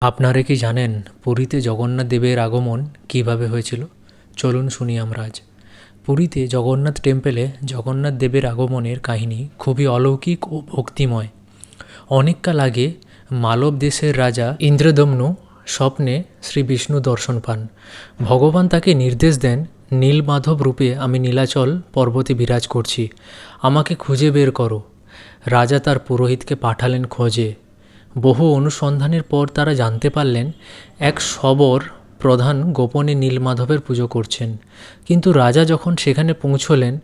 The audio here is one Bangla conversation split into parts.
আপনারা কি জানেন পুরীতে জগন্নাথ দেবের আগমন কিভাবে হয়েছিল? চলুন শুনি আমরা আজ। পুরীতে জগন্নাথ টেম্পেলে জগন্নাথ দেবের আগমনের কাহিনী খুবই অলৌকিক ও ভক্তিময়। অনেককাল আগে মালব দেশের রাজা ইন্দ্রদম্নু স্বপ্নে শ্রী বিষ্ণু দর্শন পান। ভগবান তাকে নির্দেশ দেন, নীলমাধব রূপে আমি নীলাচল পর্বতে বিরাজ করছি, আমাকে খুঁজে বের করো। রাজা তার পুরোহিতকে পাঠালেন খোঁজে। বহু অনুসন্ধানের পর তারা জানতে পারলেন এক শবর প্রধান গোপনে নীলমাধবের পুজো করছেন। কিন্তু রাজা যখন সেখানে পৌঁছলেন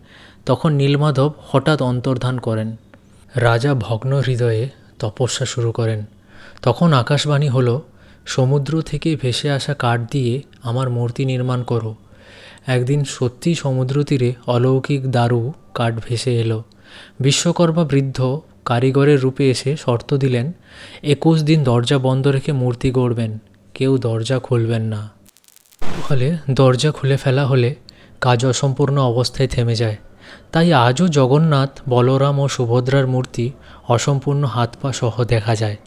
তখন নীলমাধব হঠাৎ অন্তর্ধান করেন। রাজা ভগ্ন হৃদয়ে তপস্যা শুরু করেন। তখন আকাশবাণী হলো, সমুদ্র থেকে ভেসে আসা কাঠ দিয়ে আমার মূর্তি নির্মাণ করো। একদিন সত্যি সমুদ্র তীরে অলৌকিক দারু কাঠ ভেসে এলো। বিশ্বকর্মা বৃদ্ধ কারিগরের রূপে এসে শর্ত দিলেন, 21 দিন দরজা বন্ধ রেখে মূর্তি গড়বেন, কেউ দরজা খুলবেন না। ফলে দরজা খুলে ফেলা হলে কাজ অসম্পূর্ণ অবস্থায় থেমে যায়। তাই আজও জগন্নাথ, বলরাম ও সুভদ্রার মূর্তি অসম্পূর্ণ হাত পা সহ দেখা যায়।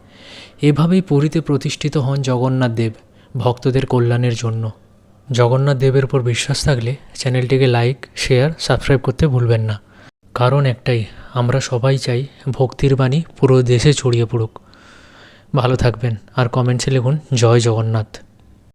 এভাবেই পুরীতে প্রতিষ্ঠিত হন জগন্নাথ দেব, ভক্তদের কল্যাণের জন্য। জগন্নাথ দেবের উপর বিশ্বাস থাকলে চ্যানেলটিকে লাইক, শেয়ার, সাবস্ক্রাইব করতে ভুলবেন না। কারণ একটাই, আমরা সবাই চাই ভক্তির বাণী পুরো দেশে ছড়িয়ে পড়ুক। ভালো থাকবেন আর কমেন্টসে লিখুন জয় জগন্নাথ।